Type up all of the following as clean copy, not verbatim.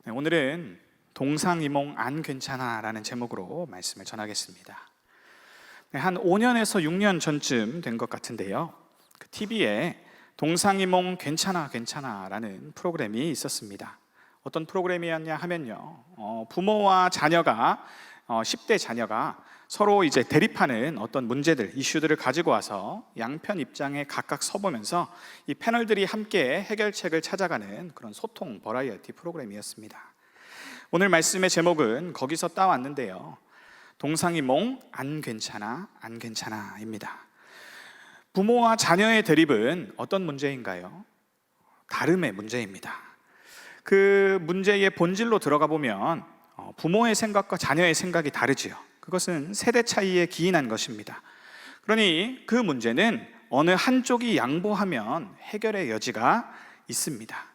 네, 오늘은 동상이몽 안 괜찮아 라는 제목으로 말씀을 전하겠습니다. 네, 한 5년에서 6년 전쯤 된 것 같은데요, TV에 동상이몽 괜찮아 괜찮아 라는 프로그램이 있었습니다. 어떤 프로그램이었냐 하면요, 부모와 자녀가 10대 자녀가 서로 이제 대립하는 어떤 문제들, 이슈들을 가지고 와서 양편 입장에 각각 서보면서 이 패널들이 함께 해결책을 찾아가는 그런 소통 버라이어티 프로그램이었습니다. 오늘 말씀의 제목은 거기서 따왔는데요, 동상이몽 안 괜찮아 안 괜찮아입니다. 부모와 자녀의 대립은 어떤 문제인가요? 다름의 문제입니다. 그 문제의 본질로 들어가 보면 부모의 생각과 자녀의 생각이 다르지요. 그것은 세대 차이에 기인한 것입니다. 그러니 그 문제는 어느 한쪽이 양보하면 해결의 여지가 있습니다.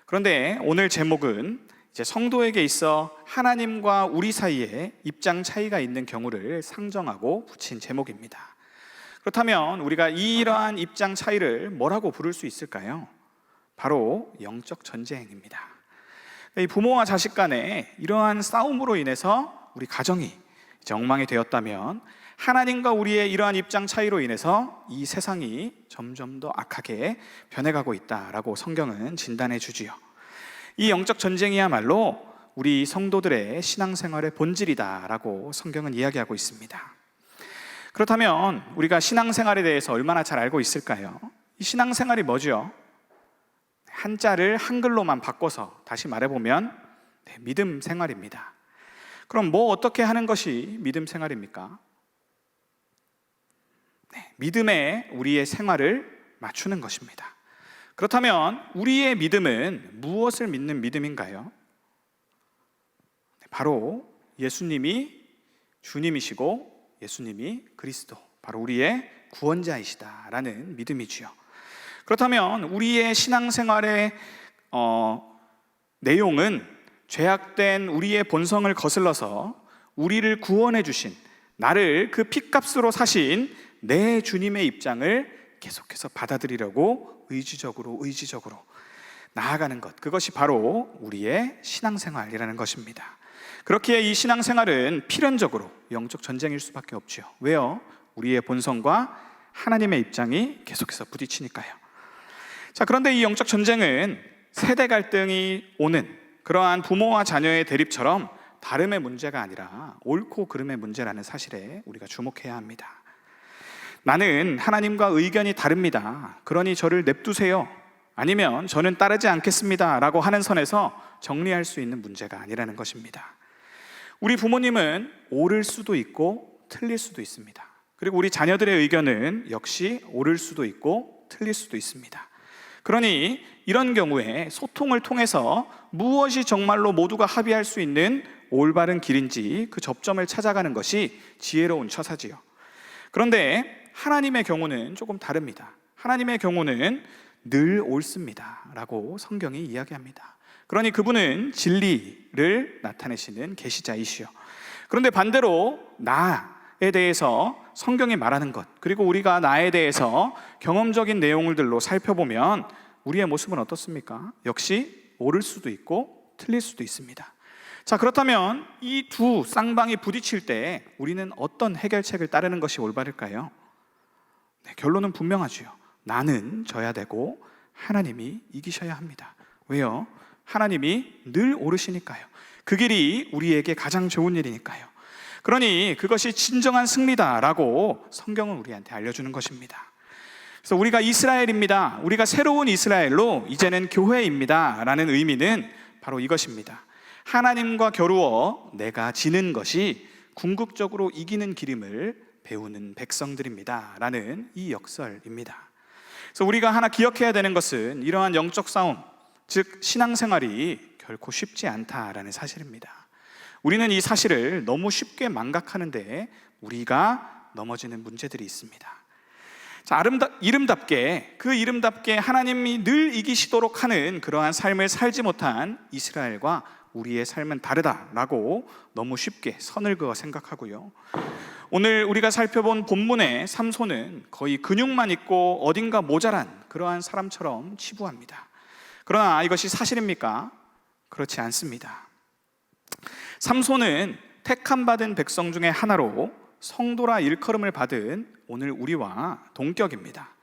그런데 오늘 제목은 이제 성도에게 있어 하나님과 우리 사이에 입장 차이가 있는 경우를 상정하고 붙인 제목입니다. 그렇다면 우리가 이러한 입장 차이를 뭐라고 부를 수 있을까요? 바로 영적 전쟁입니다. 이 부모와 자식 간에 이러한 싸움으로 인해서 우리 가정이 이제 엉망이 되었다면, 하나님과 우리의 이러한 입장 차이로 인해서 이 세상이 점점 더 악하게 변해가고 있다라고 성경은 진단해 주지요. 이 영적 전쟁이야말로 우리 성도들의 신앙생활의 본질이다라고 성경은 이야기하고 있습니다. 그렇다면 우리가 신앙생활에 대해서 얼마나 잘 알고 있을까요? 이 신앙생활이 뭐죠? 한자를 한글로만 바꿔서 다시 말해보면 믿음 생활입니다. 그럼 뭐 어떻게 하는 것이 믿음 생활입니까? 믿음에 우리의 생활을 맞추는 것입니다. 그렇다면 우리의 믿음은 무엇을 믿는 믿음인가요? 바로 예수님이 주님이시고 예수님이 그리스도, 바로 우리의 구원자이시다라는 믿음이지요. 그렇다면 우리의 신앙생활의 내용은 죄악된 우리의 본성을 거슬러서 우리를 구원해 주신, 나를 그 핏값으로 사신 내 주님의 입장을 계속해서 받아들이려고 의지적으로 나아가는 것, 그것이 바로 우리의 신앙생활이라는 것입니다. 그렇기에 이 신앙생활은 필연적으로 영적 전쟁일 수밖에 없죠. 왜요? 우리의 본성과 하나님의 입장이 계속해서 부딪히니까요. 자, 그런데 이 영적 전쟁은 세대 갈등이 오는 그러한 부모와 자녀의 대립처럼 다름의 문제가 아니라 옳고 그름의 문제라는 사실에 우리가 주목해야 합니다. 나는 하나님과 의견이 다릅니다, 그러니 저를 냅두세요, 아니면 저는 따르지 않겠습니다 라고 하는 선에서 정리할 수 있는 문제가 아니라는 것입니다. 우리 부모님은 옳을 수도 있고 틀릴 수도 있습니다. 그리고 우리 자녀들의 의견은 역시 옳을 수도 있고 틀릴 수도 있습니다. 그러니 이런 경우에 소통을 통해서 무엇이 정말로 모두가 합의할 수 있는 올바른 길인지 그 접점을 찾아가는 것이 지혜로운 처사지요. 그런데 하나님의 경우는 조금 다릅니다. 하나님의 경우는 늘 옳습니다 라고 성경이 이야기합니다. 그러니 그분은 진리를 나타내시는 계시자이시요. 그런데 반대로 나에 대해서 성경이 말하는 것, 그리고 우리가 나에 대해서 경험적인 내용들로 살펴보면 우리의 모습은 어떻습니까? 역시 옳을 수도 있고 틀릴 수도 있습니다. 자, 그렇다면 이 두 쌍방이 부딪힐 때 우리는 어떤 해결책을 따르는 것이 올바를까요? 결론은 분명하지요. 나는 져야 되고 하나님이 이기셔야 합니다. 왜요? 하나님이 늘 옳으시니까요. 그 길이 우리에게 가장 좋은 일이니까요. 그러니 그것이 진정한 승리다라고 성경은 우리한테 알려주는 것입니다. 그래서 우리가 이스라엘입니다, 우리가 새로운 이스라엘로 이제는 교회입니다 라는 의미는 바로 이것입니다. 하나님과 겨루어 내가 지는 것이 궁극적으로 이기는 길임을 배우는 백성들입니다 라는 이 역설입니다. 그래서 우리가 하나 기억해야 되는 것은 이러한 영적 싸움, 즉 신앙생활이 결코 쉽지 않다라는 사실입니다. 우리는 이 사실을 너무 쉽게 망각하는데 우리가 넘어지는 문제들이 있습니다. 자, 이름답게 하나님이 늘 이기시도록 하는 그러한 삶을 살지 못한 이스라엘과 우리의 삶은 다르다라고 너무 쉽게 선을 그어 생각하고요, 오늘 우리가 살펴본 본문의 삼손은 거의 근육만 있고 어딘가 모자란 그러한 사람처럼 치부합니다. 그러나 이것이 사실입니까? 그렇지 않습니다. 삼손은 택함 받은 백성 중에 하나로 성도라 일컬음을 받은 오늘 우리와 동격입니다.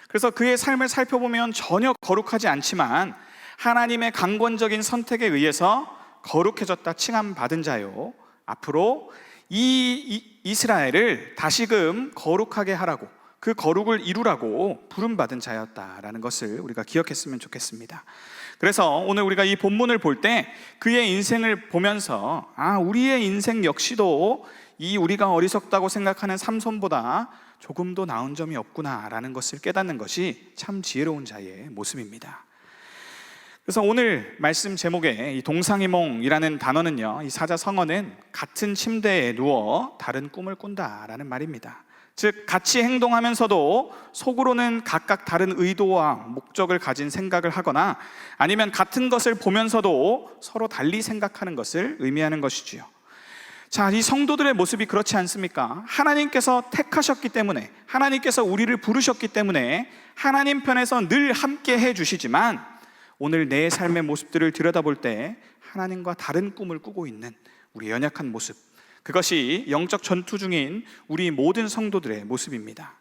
그래서 그의 삶을 살펴보면 전혀 거룩하지 않지만 하나님의 강권적인 선택에 의해서 거룩해졌다 칭함받은 자요, 앞으로 이 이스라엘을 다시금 거룩하게 하라고, 그 거룩을 이루라고 부름받은 자였다라는 것을 우리가 기억했으면 좋겠습니다. 그래서 오늘 우리가 이 본문을 볼 때 그의 인생을 보면서 우리의 인생 역시도 이 우리가 어리석다고 생각하는 삼손보다 조금도 나은 점이 없구나라는 것을 깨닫는 것이 참 지혜로운 자의 모습입니다. 그래서 오늘 말씀 제목에 이 동상이몽이라는 단어는요, 이 사자성어는 같은 침대에 누워 다른 꿈을 꾼다라는 말입니다. 즉 같이 행동하면서도 속으로는 각각 다른 의도와 목적을 가진 생각을 하거나 아니면 같은 것을 보면서도 서로 달리 생각하는 것을 의미하는 것이지요. 자, 이 성도들의 모습이 그렇지 않습니까? 하나님께서 택하셨기 때문에, 하나님께서 우리를 부르셨기 때문에 하나님 편에서 늘 함께 해주시지만 오늘 내 삶의 모습들을 들여다볼 때 하나님과 다른 꿈을 꾸고 있는 우리 연약한 모습, 그것이 영적 전투 중인 우리 모든 성도들의 모습입니다.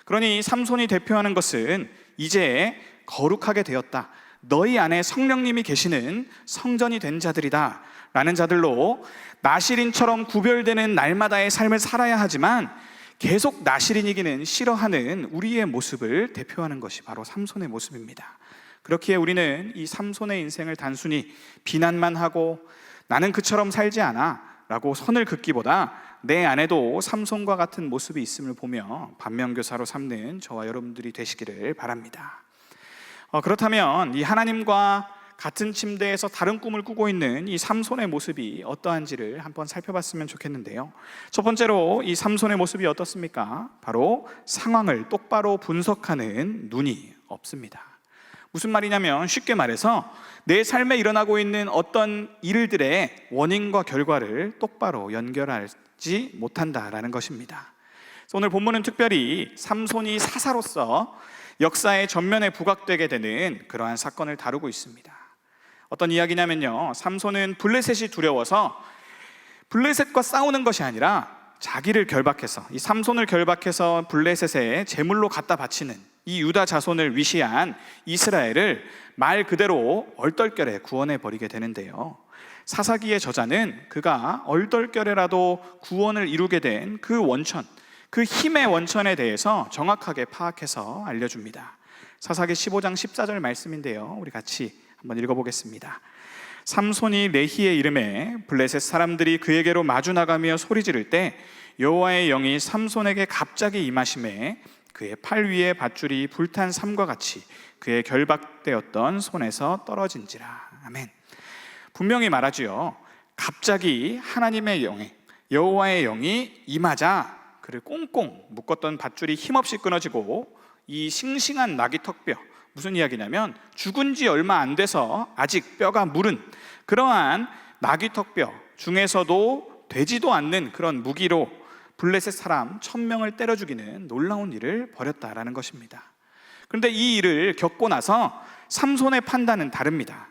그러니 삼손이 대표하는 것은 이제 거룩하게 되었다, 너희 안에 성령님이 계시는 성전이 된 자들이다 라는 자들로 나실인처럼 구별되는 날마다의 삶을 살아야 하지만 계속 나실인이기는 싫어하는 우리의 모습을 대표하는 것이 바로 삼손의 모습입니다. 그렇기에 우리는 이 삼손의 인생을 단순히 비난만 하고 나는 그처럼 살지 않아 라고 선을 긋기보다 내 안에도 삼손과 같은 모습이 있음을 보며 반면교사로 삼는 저와 여러분들이 되시기를 바랍니다. 그렇다면 이 하나님과 같은 침대에서 다른 꿈을 꾸고 있는 이 삼손의 모습이 어떠한지를 한번 살펴봤으면 좋겠는데요. 첫 번째로 이 삼손의 모습이 어떻습니까? 바로 상황을 똑바로 분석하는 눈이 없습니다. 무슨 말이냐면 쉽게 말해서 내 삶에 일어나고 있는 어떤 일들의 원인과 결과를 똑바로 연결하지 못한다라는 것입니다. 그래서 오늘 본문은 특별히 삼손이 사사로서 역사의 전면에 부각되게 되는 그러한 사건을 다루고 있습니다. 어떤 이야기냐면요, 삼손은 블레셋이 두려워서 블레셋과 싸우는 것이 아니라 자기를 결박해서, 이 삼손을 결박해서 블레셋에 제물로 갖다 바치는 이 유다 자손을 위시한 이스라엘을 말 그대로 얼떨결에 구원해 버리게 되는데요, 사사기의 저자는 그가 얼떨결에라도 구원을 이루게 된 그 원천, 그 힘의 원천에 대해서 정확하게 파악해서 알려줍니다. 사사기 15장 14절 말씀인데요, 우리 같이 한번 읽어보겠습니다. 삼손이 레히의 이름에 블레셋 사람들이 그에게로 마주 나가며 소리 지를 때 여호와의 영이 삼손에게 갑자기 임하심에 그의 팔 위에 밧줄이 불탄 삼과 같이 그의 결박되었던 손에서 떨어진지라. 아멘. 분명히 말하지요, 갑자기 하나님의 영이, 여호와의 영이 임하자 그를 꽁꽁 묶었던 밧줄이 힘없이 끊어지고 이 싱싱한 나귀 턱뼈, 무슨 이야기냐면 죽은 지 얼마 안 돼서 아직 뼈가 무른 그러한 나귀 턱뼈 중에서도 되지도 않는 그런 무기로 블레셋 사람 1000명을 때려 죽이는 놀라운 일을 벌였다라는 것입니다. 그런데 이 일을 겪고 나서 삼손의 판단은 다릅니다.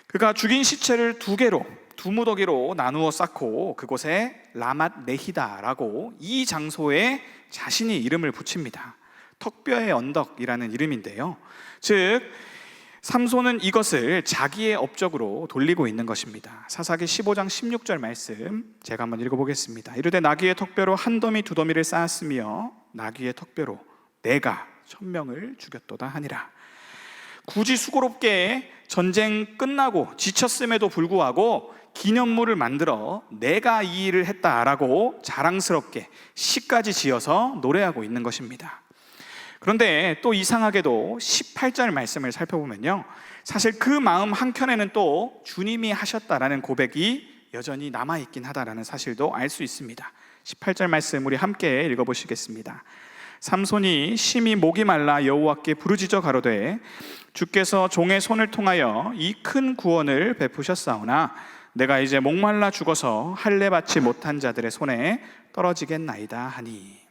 그가 죽인 시체를 두 무더기로 나누어 쌓고 그곳에 라맛 네히다라고 이 장소에 자신이 이름을 붙입니다. 턱뼈의 언덕이라는 이름인데요, 즉 삼손은 이것을 자기의 업적으로 돌리고 있는 것입니다. 사사기 15장 16절 말씀 제가 한번 읽어보겠습니다. 이르되 나귀의 턱뼈로 한 더미 두 더미를 쌓았으며 나귀의 턱뼈로 내가 1000명을 죽였도다 하니라. 굳이 수고롭게 전쟁 끝나고 지쳤음에도 불구하고 기념물을 만들어 내가 이 일을 했다라고 자랑스럽게 시까지 지어서 노래하고 있는 것입니다. 그런데 또 이상하게도 18절 말씀을 살펴보면요, 사실 그 마음 한켠에는 또 주님이 하셨다라는 고백이 여전히 남아있긴 하다라는 사실도 알 수 있습니다. 18절 말씀 우리 함께 읽어보시겠습니다. 삼손이 심히 목이 말라 여호와께 부르짖어 가로되 주께서 종의 손을 통하여 이 큰 구원을 베푸셨사오나 내가 이제 목말라 죽어서 할례 받지 못한 자들의 손에 떨어지겠나이다 하니.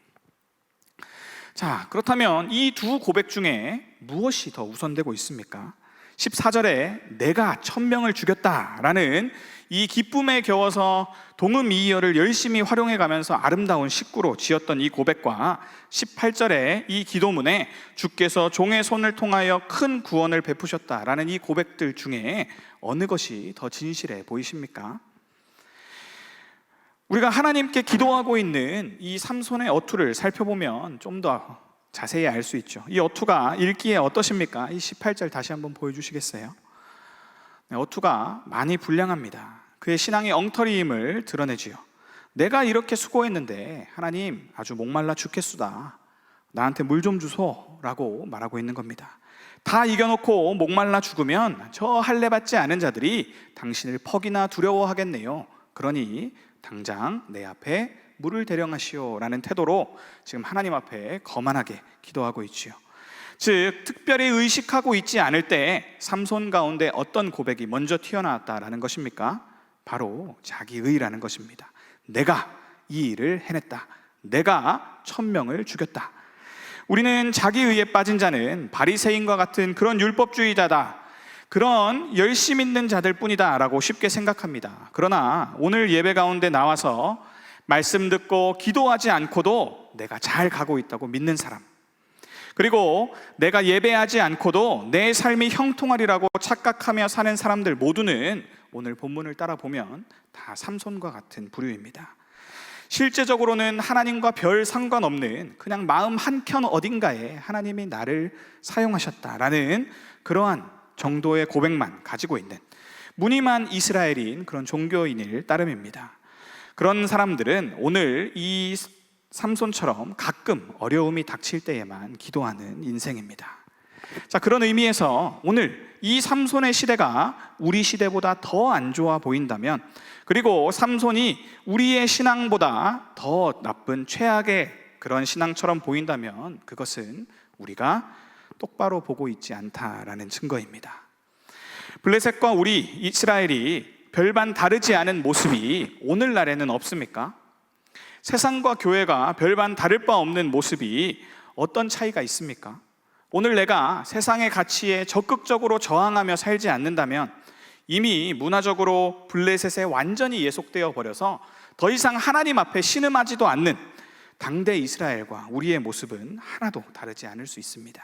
자, 그렇다면 이 두 고백 중에 무엇이 더 우선되고 있습니까? 14절에 내가 1000명을 죽였다라는 이 기쁨에 겨워서 동음이의어를 열심히 활용해 가면서 아름다운 식구로 지었던 이 고백과 18절에 이 기도문에 주께서 종의 손을 통하여 큰 구원을 베푸셨다라는 이 고백들 중에 어느 것이 더 진실해 보이십니까? 우리가 하나님께 기도하고 있는 이 삼손의 어투를 살펴보면 좀 더 자세히 알 수 있죠. 이 어투가 읽기에 어떠십니까? 이 18절 다시 한번 보여주시겠어요? 네, 어투가 많이 불량합니다. 그의 신앙의 엉터리임을 드러내지요. 내가 이렇게 수고했는데 하나님 아주 목말라 죽겠수다, 나한테 물 좀 주소 라고 말하고 있는 겁니다. 다 이겨놓고 목말라 죽으면 저 할례 받지 않은 자들이 당신을 퍽이나 두려워하겠네요. 그러니 당장 내 앞에 물을 대령하시오 라는 태도로 지금 하나님 앞에 거만하게 기도하고 있지요. 즉 특별히 의식하고 있지 않을 때 삼손 가운데 어떤 고백이 먼저 튀어나왔다라는 것입니까? 바로 자기의라는 것입니다. 내가 이 일을 해냈다, 내가 1000명을 죽였다. 우리는 자기의에 빠진 자는 바리새인과 같은 그런 율법주의자다, 그런 열심 있는 자들 뿐이다 라고 쉽게 생각합니다. 그러나 오늘 예배 가운데 나와서 말씀 듣고 기도하지 않고도 내가 잘 가고 있다고 믿는 사람, 그리고 내가 예배하지 않고도 내 삶이 형통하리라고 착각하며 사는 사람들 모두는 오늘 본문을 따라 보면 다 삼손과 같은 부류입니다. 실제적으로는 하나님과 별 상관없는 그냥 마음 한켠 어딘가에 하나님이 나를 사용하셨다라는 그러한 정도의 고백만 가지고 있는 무늬만 이스라엘인 그런 종교인일 따름입니다. 그런 사람들은 오늘 이 삼손처럼 가끔 어려움이 닥칠 때에만 기도하는 인생입니다. 자, 그런 의미에서 오늘 이 삼손의 시대가 우리 시대보다 더 안 좋아 보인다면, 그리고 삼손이 우리의 신앙보다 더 나쁜 최악의 그런 신앙처럼 보인다면 그것은 우리가 똑바로 보고 있지 않다라는 증거입니다. 블레셋과 우리 이스라엘이 별반 다르지 않은 모습이 오늘날에는 없습니까? 세상과 교회가 별반 다를 바 없는 모습이 어떤 차이가 있습니까? 오늘 내가 세상의 가치에 적극적으로 저항하며 살지 않는다면 이미 문화적으로 블레셋에 완전히 예속되어 버려서 더 이상 하나님 앞에 신음하지도 않는 당대 이스라엘과 우리의 모습은 하나도 다르지 않을 수 있습니다.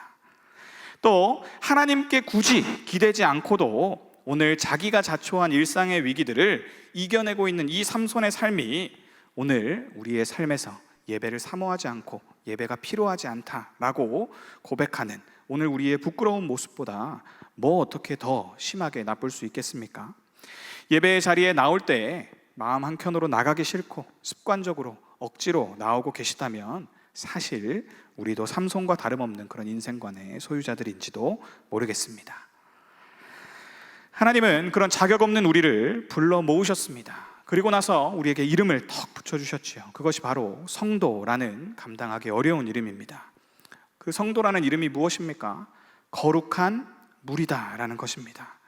또 하나님께 굳이 기대지 않고도 오늘 자기가 자초한 일상의 위기들을 이겨내고 있는 이 삼손의 삶이 오늘 우리의 삶에서 예배를 사모하지 않고 예배가 필요하지 않다라고 고백하는 오늘 우리의 부끄러운 모습보다 뭐 어떻게 더 심하게 나쁠 수 있겠습니까? 예배의 자리에 나올 때 마음 한켠으로 나가기 싫고 습관적으로 억지로 나오고 계시다면 사실 우리도 삼손과 다름없는 그런 인생관의 소유자들인지도 모르겠습니다. 하나님은 그런 자격 없는 우리를 불러 모으셨습니다. 그리고 나서 우리에게 이름을 턱 붙여주셨지요. 그것이 바로 성도라는 감당하기 어려운 이름입니다. 그 성도라는 이름이 무엇입니까? 거룩한 무리다라는 것입니다.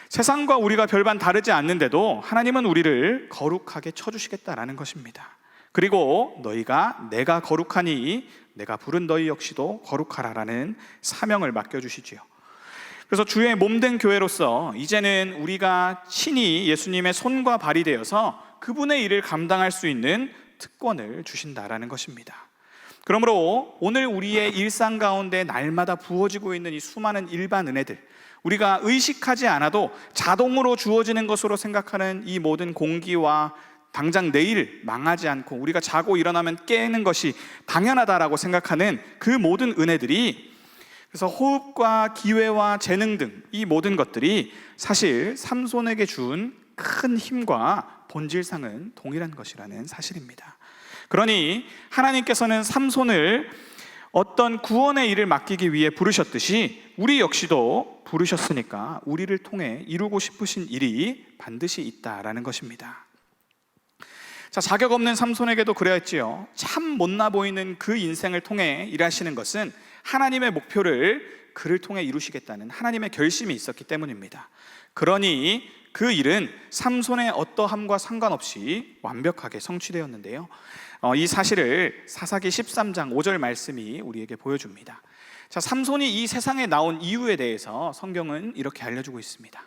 세상과 우리가 별반 다르지 않는데도 하나님은 우리를 거룩하게 쳐주시겠다라는 것입니다. 그리고 너희가 내가 거룩하니 내가 부른 너희 역시도 거룩하라라는 사명을 맡겨주시지요. 그래서 주의 몸된 교회로서 이제는 우리가 친히 예수님의 손과 발이 되어서 그분의 일을 감당할 수 있는 특권을 주신다라는 것입니다. 그러므로 오늘 우리의 일상 가운데 날마다 부어지고 있는 이 수많은 일반 은혜들, 우리가 의식하지 않아도 자동으로 주어지는 것으로 생각하는 이 모든 공기와 당장 내일 망하지 않고 우리가 자고 일어나면 깨는 것이 당연하다라고 생각하는 그 모든 은혜들이, 그래서 호흡과 기회와 재능 등 이 모든 것들이 사실 삼손에게 준 큰 힘과 본질상은 동일한 것이라는 사실입니다. 그러니 하나님께서는 삼손을 어떤 구원의 일을 맡기기 위해 부르셨듯이 우리 역시도 부르셨으니까 우리를 통해 이루고 싶으신 일이 반드시 있다라는 것입니다. 자, 자격 없는 삼손에게도 그랬지요. 참 못나 보이는 그 인생을 통해 일하시는 것은 하나님의 목표를 그를 통해 이루시겠다는 하나님의 결심이 있었기 때문입니다. 그러니 그 일은 삼손의 어떠함과 상관없이 완벽하게 성취되었는데요. 이 사실을 사사기 13장 5절 말씀이 우리에게 보여줍니다. 자, 삼손이 이 세상에 나온 이유에 대해서 성경은 이렇게 알려주고 있습니다.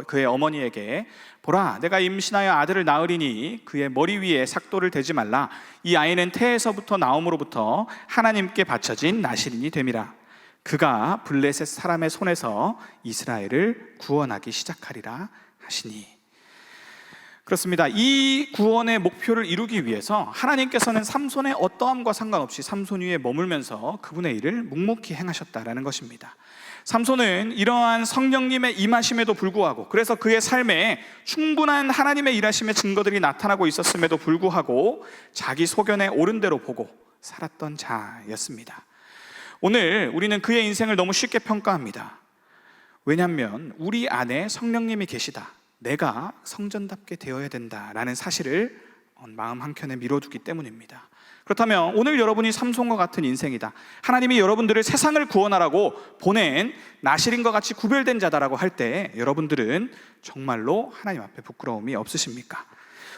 그의 어머니에게 보라, 내가 임신하여 아들을 낳으리니 그의 머리 위에 삭도를 대지 말라. 이 아이는 태에서부터 나옴으로부터 하나님께 바쳐진 나실인이 됨이라. 그가 블레셋 사람의 손에서 이스라엘을 구원하기 시작하리라 하시니. 그렇습니다. 이 구원의 목표를 이루기 위해서 하나님께서는 삼손의 어떠함과 상관없이 삼손 위에 머물면서 그분의 일을 묵묵히 행하셨다라는 것입니다. 삼손은 이러한 성령님의 임하심에도 불구하고, 그래서 그의 삶에 충분한 하나님의 일하심의 증거들이 나타나고 있었음에도 불구하고 자기 소견에 옳은 대로 보고 살았던 자였습니다. 오늘 우리는 그의 인생을 너무 쉽게 평가합니다. 왜냐하면 우리 안에 성령님이 계시다, 내가 성전답게 되어야 된다라는 사실을 마음 한켠에 밀어두기 때문입니다. 그렇다면 오늘 여러분이 삼손과 같은 인생이다, 하나님이 여러분들을 세상을 구원하라고 보낸 나실인과 같이 구별된 자다라고 할 때 여러분들은 정말로 하나님 앞에 부끄러움이 없으십니까?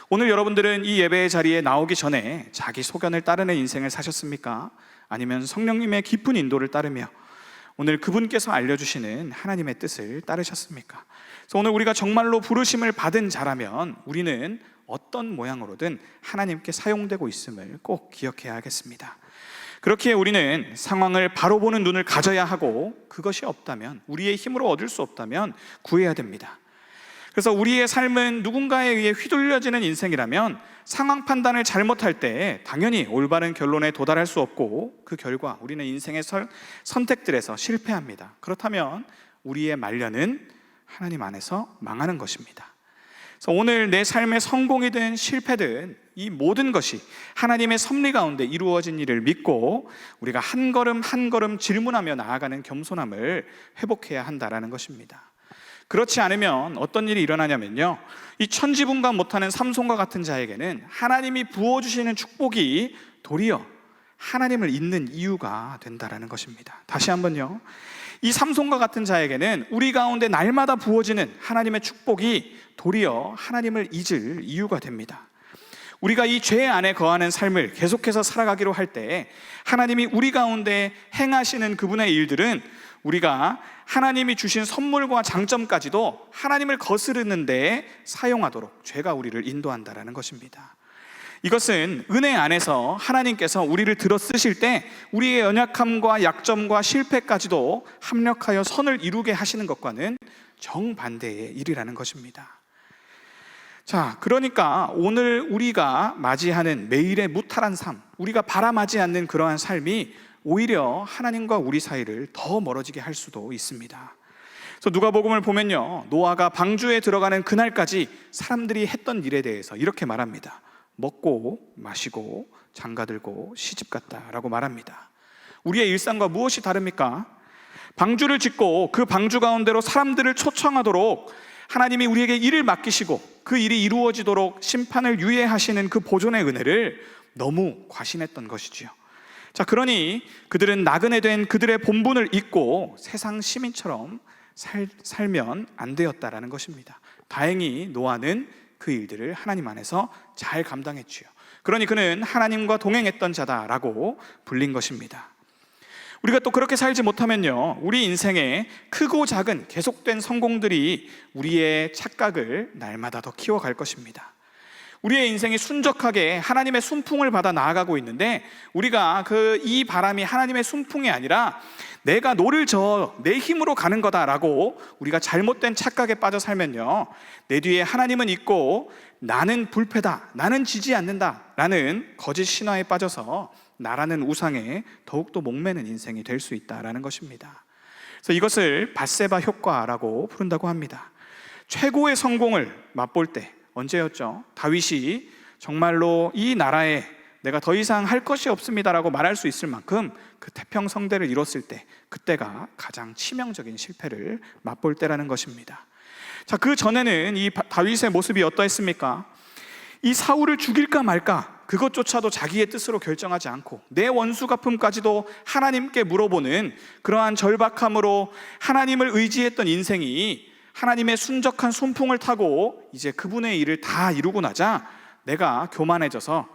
오늘 여러분들은 이 예배의 자리에 나오기 전에 자기 소견을 따르는 인생을 사셨습니까? 아니면 성령님의 깊은 인도를 따르며 오늘 그분께서 알려주시는 하나님의 뜻을 따르셨습니까? 그래서 오늘 우리가 정말로 부르심을 받은 자라면 우리는 어떤 모양으로든 하나님께 사용되고 있음을 꼭 기억해야 하겠습니다. 그렇기에 우리는 상황을 바로 보는 눈을 가져야 하고, 그것이 없다면, 우리의 힘으로 얻을 수 없다면 구해야 됩니다. 그래서 우리의 삶은 누군가에 의해 휘둘려지는 인생이라면 상황 판단을 잘못할 때 당연히 올바른 결론에 도달할 수 없고, 그 결과 우리는 인생의 선택들에서 실패합니다. 그렇다면 우리의 말년은 하나님 안에서 망하는 것입니다. 그래서 오늘 내 삶의 성공이든 실패든 이 모든 것이 하나님의 섭리 가운데 이루어진 일을 믿고 우리가 한 걸음 한 걸음 질문하며 나아가는 겸손함을 회복해야 한다라는 것입니다. 그렇지 않으면 어떤 일이 일어나냐면요, 이 천지분간 못하는 삼손과 같은 자에게는 하나님이 부어주시는 축복이 도리어 하나님을 잊는 이유가 된다라는 것입니다. 다시 한번요, 이 삼손과 같은 자에게는 우리 가운데 날마다 부어지는 하나님의 축복이 도리어 하나님을 잊을 이유가 됩니다. 우리가 이 죄 안에 거하는 삶을 계속해서 살아가기로 할 때 하나님이 우리 가운데 행하시는 그분의 일들은 우리가 하나님이 주신 선물과 장점까지도 하나님을 거스르는 데 사용하도록 죄가 우리를 인도한다라는 것입니다. 이것은 은혜 안에서 하나님께서 우리를 들어 쓰실 때 우리의 연약함과 약점과 실패까지도 합력하여 선을 이루게 하시는 것과는 정반대의 일이라는 것입니다. 자, 그러니까 오늘 우리가 맞이하는 매일의 무탈한 삶, 우리가 바람하지 않는 그러한 삶이 오히려 하나님과 우리 사이를 더 멀어지게 할 수도 있습니다. 그래서 누가복음을 보면요, 노아가 방주에 들어가는 그날까지 사람들이 했던 일에 대해서 이렇게 말합니다. 먹고 마시고 장가들고 시집갔다라고 말합니다. 우리의 일상과 무엇이 다릅니까? 방주를 짓고 그 방주 가운데로 사람들을 초청하도록 하나님이 우리에게 일을 맡기시고 그 일이 이루어지도록 심판을 유예하시는 그 보존의 은혜를 너무 과신했던 것이지요. 자, 그러니 그들은 나그네 된 그들의 본분을 잊고 세상 시민처럼 살면 안 되었다라는 것입니다. 다행히 노아는 그 일들을 하나님 안에서 잘 감당했지요. 그러니 그는 하나님과 동행했던 자다라고 불린 것입니다. 우리가 또 그렇게 살지 못하면요, 우리 인생에 크고 작은 계속된 성공들이 우리의 착각을 날마다 더 키워갈 것입니다. 우리의 인생이 순적하게 하나님의 순풍을 받아 나아가고 있는데 우리가 이 바람이 하나님의 순풍이 아니라 내가 노를 저어 내 힘으로 가는 거다라고 우리가 잘못된 착각에 빠져 살면요, 내 뒤에 하나님은 있고 나는 불패다, 나는 지지 않는다 라는 거짓 신화에 빠져서 나라는 우상에 더욱더 목매는 인생이 될 수 있다라는 것입니다. 그래서 이것을 밧세바 효과라고 부른다고 합니다. 최고의 성공을 맛볼 때 언제였죠? 다윗이 정말로 이 나라에 내가 더 이상 할 것이 없습니다라고 말할 수 있을 만큼 그 태평성대를 이뤘을 때, 그때가 가장 치명적인 실패를 맛볼 때라는 것입니다. 자, 그 전에는 이 다윗의 모습이 어떠했습니까? 이 사울을 죽일까 말까 그것조차도 자기의 뜻으로 결정하지 않고 내 원수 갚음까지도 하나님께 물어보는 그러한 절박함으로 하나님을 의지했던 인생이 하나님의 순적한 순풍을 타고 이제 그분의 일을 다 이루고 나자 내가 교만해져서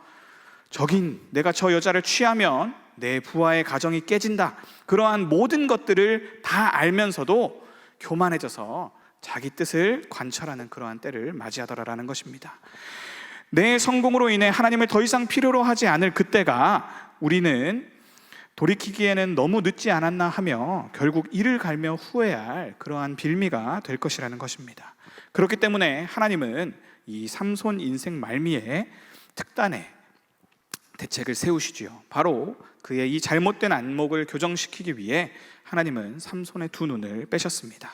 내가 저 여자를 취하면 내 부하의 가정이 깨진다. 그러한 모든 것들을 다 알면서도 교만해져서 자기 뜻을 관철하는 그러한 때를 맞이하더라라는 것입니다. 내 성공으로 인해 하나님을 더 이상 필요로 하지 않을 그때가 우리는 돌이키기에는 너무 늦지 않았나 하며 결국 이를 갈며 후회할 그러한 빌미가 될 것이라는 것입니다. 그렇기 때문에 하나님은 이 삼손 인생 말미에 특단의 대책을 세우시지요. 바로 그의 이 잘못된 안목을 교정시키기 위해 하나님은 삼손의 두 눈을 빼셨습니다.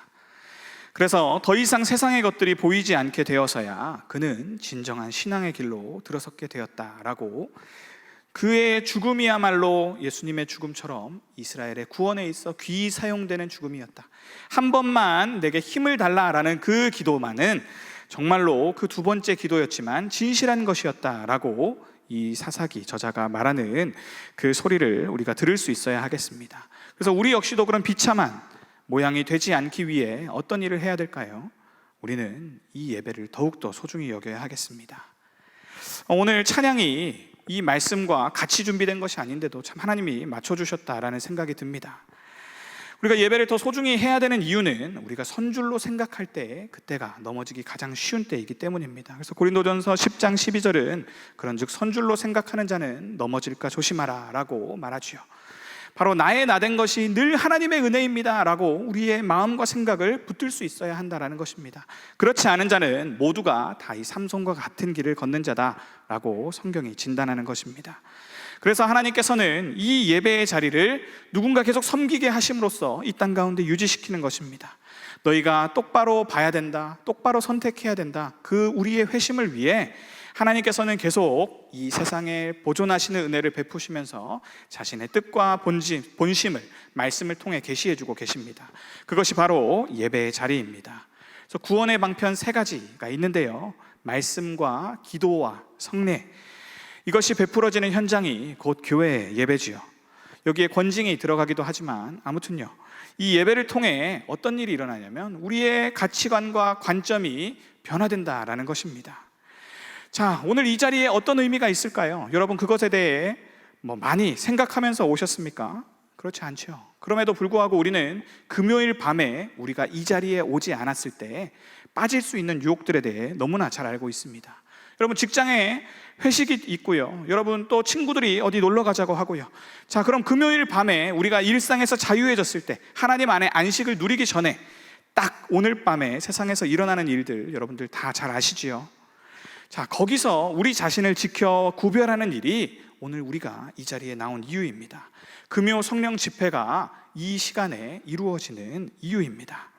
그래서 더 이상 세상의 것들이 보이지 않게 되어서야 그는 진정한 신앙의 길로 들어섰게 되었다라고, 그의 죽음이야말로 예수님의 죽음처럼 이스라엘의 구원에 있어 귀히 사용되는 죽음이었다. 한 번만 내게 힘을 달라라는 그 기도만은 정말로 그 두 번째 기도였지만 진실한 것이었다라고 이 사사기 저자가 말하는 그 소리를 우리가 들을 수 있어야 하겠습니다. 그래서 우리 역시도 그런 비참한 모양이 되지 않기 위해 어떤 일을 해야 될까요? 우리는 이 예배를 더욱더 소중히 여겨야 하겠습니다. 오늘 찬양이 이 말씀과 같이 준비된 것이 아닌데도 참 하나님이 맞춰주셨다라는 생각이 듭니다. 우리가 예배를 더 소중히 해야 되는 이유는 우리가 선줄로 생각할 때 그때가 넘어지기 가장 쉬운 때이기 때문입니다. 그래서 고린도전서 10장 12절은 그런즉 선줄로 생각하는 자는 넘어질까 조심하라 라고 말하지요. 바로 나의 나된 것이 늘 하나님의 은혜입니다 라고 우리의 마음과 생각을 붙들 수 있어야 한다는 것입니다. 그렇지 않은 자는 모두가 다 이 삼손과 같은 길을 걷는 자다 라고 성경이 진단하는 것입니다. 그래서 하나님께서는 이 예배의 자리를 누군가 계속 섬기게 하심으로써 이 땅 가운데 유지시키는 것입니다. 너희가 똑바로 봐야 된다, 똑바로 선택해야 된다, 그 우리의 회심을 위해 하나님께서는 계속 이 세상에 보존하시는 은혜를 베푸시면서 자신의 뜻과 본심을 말씀을 통해 계시해주고 계십니다. 그것이 바로 예배의 자리입니다. 그래서 구원의 방편 3가지가 있는데요, 말씀과 기도와 성례, 이것이 베풀어지는 현장이 곧 교회의 예배지요. 여기에 권징이 들어가기도 하지만 아무튼요, 이 예배를 통해 어떤 일이 일어나냐면 우리의 가치관과 관점이 변화된다라는 것입니다. 자, 오늘 이 자리에 어떤 의미가 있을까요? 여러분 그것에 대해 많이 생각하면서 오셨습니까? 그렇지 않죠. 그럼에도 불구하고 우리는 금요일 밤에 우리가 이 자리에 오지 않았을 때 빠질 수 있는 유혹들에 대해 너무나 잘 알고 있습니다. 여러분 직장에 회식이 있고요, 여러분 또 친구들이 어디 놀러 가자고 하고요. 자, 그럼 금요일 밤에 우리가 일상에서 자유해졌을 때 하나님 안에 안식을 누리기 전에 딱 오늘 밤에 세상에서 일어나는 일들 여러분들 다 잘 아시지요. 자, 거기서 우리 자신을 지켜 구별하는 일이 오늘 우리가 이 자리에 나온 이유입니다. 금요 성령 집회가 이 시간에 이루어지는 이유입니다.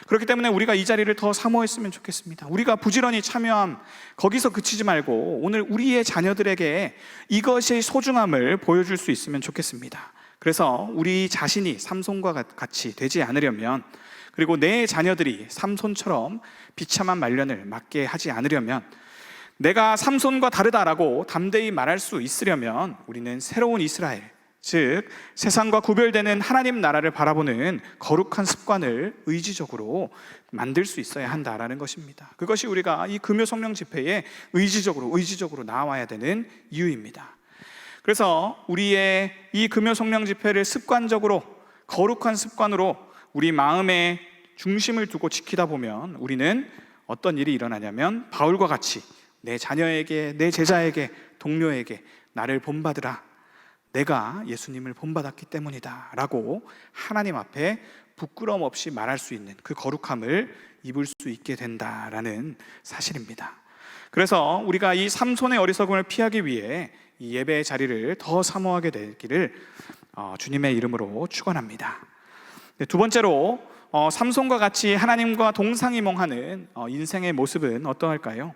그렇기 때문에 우리가 이 자리를 더 사모했으면 좋겠습니다. 우리가 부지런히 참여함 거기서 그치지 말고 오늘 우리의 자녀들에게 이것의 소중함을 보여줄 수 있으면 좋겠습니다. 그래서 우리 자신이 삼손과 같이 되지 않으려면, 그리고 내 자녀들이 삼손처럼 비참한 말년을 맞게 하지 않으려면, 내가 삼손과 다르다라고 담대히 말할 수 있으려면 우리는 새로운 이스라엘, 즉 세상과 구별되는 하나님 나라를 바라보는 거룩한 습관을 의지적으로 만들 수 있어야 한다라는 것입니다. 그것이 우리가 이 금요 성령 집회에 의지적으로 나와야 되는 이유입니다. 그래서 우리의 이 금요 성령 집회를 습관적으로 거룩한 습관으로 우리 마음의 중심을 두고 지키다 보면 우리는 어떤 일이 일어나냐면 바울과 같이 내 자녀에게, 내 제자에게, 동료에게 나를 본받으라, 내가 예수님을 본받았기 때문이다 라고 하나님 앞에 부끄러움 없이 말할 수 있는 그 거룩함을 입을 수 있게 된다라는 사실입니다. 그래서 우리가 이 삼손의 어리석음을 피하기 위해 이 예배의 자리를 더 사모하게 되기를 주님의 이름으로 축원합니다. 두 번째로 삼손과 같이 하나님과 동상이몽하는 인생의 모습은 어떠할까요?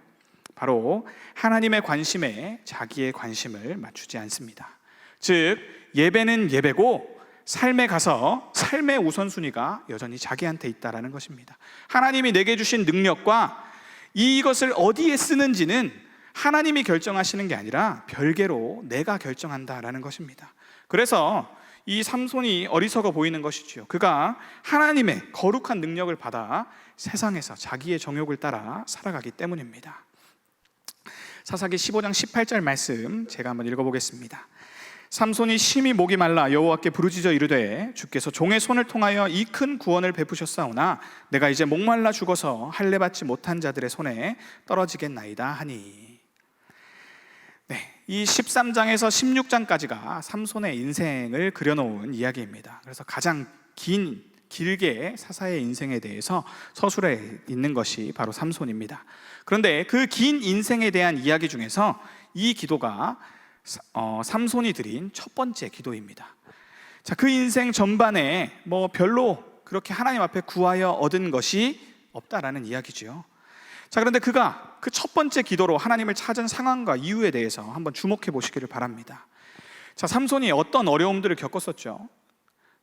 바로 하나님의 관심에 자기의 관심을 맞추지 않습니다. 즉 예배는 예배고 삶에 가서 삶의 우선순위가 여전히 자기한테 있다라는 것입니다. 하나님이 내게 주신 능력과 이것을 어디에 쓰는지는 하나님이 결정하시는 게 아니라 별개로 내가 결정한다라는 것입니다. 그래서 이 삼손이 어리석어 보이는 것이지요. 그가 하나님의 거룩한 능력을 받아 세상에서 자기의 정욕을 따라 살아가기 때문입니다. 사사기 15장 18절 말씀 제가 한번 읽어보겠습니다. 삼손이 심히 목이 말라 여호와께 부르짖어 이르되 주께서 종의 손을 통하여 이 큰 구원을 베푸셨사오나 내가 이제 목말라 죽어서 할례 받지 못한 자들의 손에 떨어지겠나이다 하니. 네, 이 13장에서 16장까지가 삼손의 인생을 그려놓은 이야기입니다. 그래서 가장 길게 사사의 인생에 대해서 서술해 있는 것이 바로 삼손입니다. 그런데 그 긴 인생에 대한 이야기 중에서 이 기도가 삼손이 드린 첫 번째 기도입니다. 자, 그 인생 전반에 별로 그렇게 하나님 앞에 구하여 얻은 것이 없다라는 이야기죠. 자, 그런데 그가 그 첫 번째 기도로 하나님을 찾은 상황과 이유에 대해서 한번 주목해 보시기를 바랍니다. 자, 삼손이 어떤 어려움들을 겪었었죠.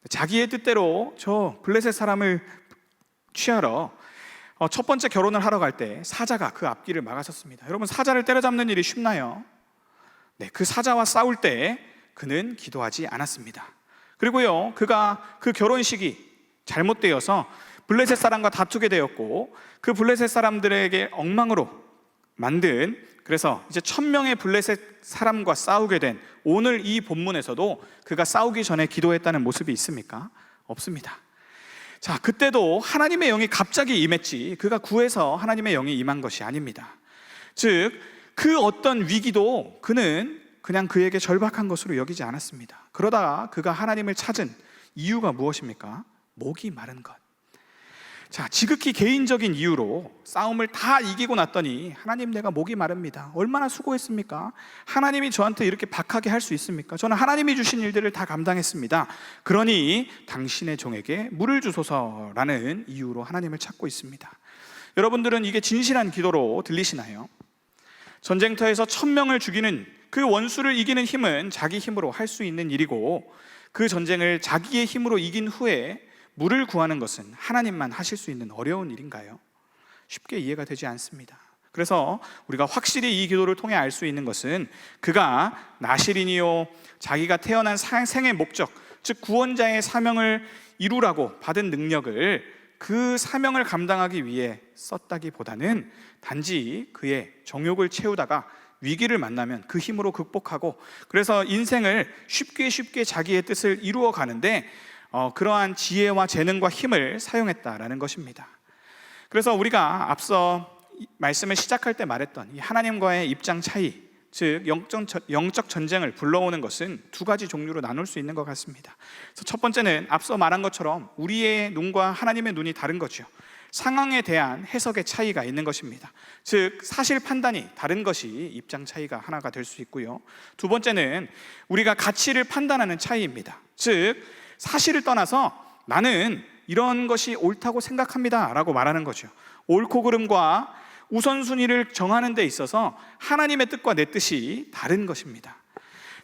자기의 뜻대로 저 블레셋 사람을 취하러 첫 번째 결혼을 하러 갈 때 사자가 그 앞길을 막았었습니다. 여러분, 사자를 때려잡는 일이 쉽나요? 네, 그 사자와 싸울 때 그는 기도하지 않았습니다. 그리고요, 그가 그 결혼식이 잘못되어서 블레셋 사람과 다투게 되었고, 그 블레셋 사람들에게 엉망으로 만든, 그래서 이제 1000명의 블레셋 사람과 싸우게 된 오늘 이 본문에서도 그가 싸우기 전에 기도했다는 모습이 있습니까? 없습니다. 자, 그때도 하나님의 영이 갑자기 임했지 그가 구해서 하나님의 영이 임한 것이 아닙니다. 즉, 그 어떤 위기도 그는 그냥 그에게 절박한 것으로 여기지 않았습니다. 그러다가 그가 하나님을 찾은 이유가 무엇입니까? 목이 마른 것. 자, 지극히 개인적인 이유로 싸움을 다 이기고 났더니 하나님, 내가 목이 마릅니다. 얼마나 수고했습니까? 하나님이 저한테 이렇게 박하게 할 수 있습니까? 저는 하나님이 주신 일들을 다 감당했습니다. 그러니 당신의 종에게 물을 주소서라는 이유로 하나님을 찾고 있습니다. 여러분들은 이게 진실한 기도로 들리시나요? 전쟁터에서 1000명을 죽이는 그 원수를 이기는 힘은 자기 힘으로 할 수 있는 일이고, 그 전쟁을 자기의 힘으로 이긴 후에 물을 구하는 것은 하나님만 하실 수 있는 어려운 일인가요? 쉽게 이해가 되지 않습니다. 그래서 우리가 확실히 이 기도를 통해 알 수 있는 것은 그가 나실인이요, 자기가 태어난 생의 목적, 즉 구원자의 사명을 이루라고 받은 능력을 그 사명을 감당하기 위해 썼다기보다는 단지 그의 정욕을 채우다가 위기를 만나면 그 힘으로 극복하고, 그래서 인생을 쉽게 자기의 뜻을 이루어 가는데 그러한 지혜와 재능과 힘을 사용했다라는 것입니다. 그래서 우리가 앞서 말씀을 시작할 때 말했던 이 하나님과의 입장 차이, 즉 영적 전쟁을 불러오는 것은 두 가지 종류로 나눌 수 있는 것 같습니다. 그래서 첫 번째는 앞서 말한 것처럼 우리의 눈과 하나님의 눈이 다른 거죠. 상황에 대한 해석의 차이가 있는 것입니다. 즉, 사실 판단이 다른 것이 입장 차이가 하나가 될 수 있고요. 두 번째는 우리가 가치를 판단하는 차이입니다. 즉, 사실을 떠나서 나는 이런 것이 옳다고 생각합니다 라고 말하는 거죠. 옳고 그름과 우선순위를 정하는 데 있어서 하나님의 뜻과 내 뜻이 다른 것입니다.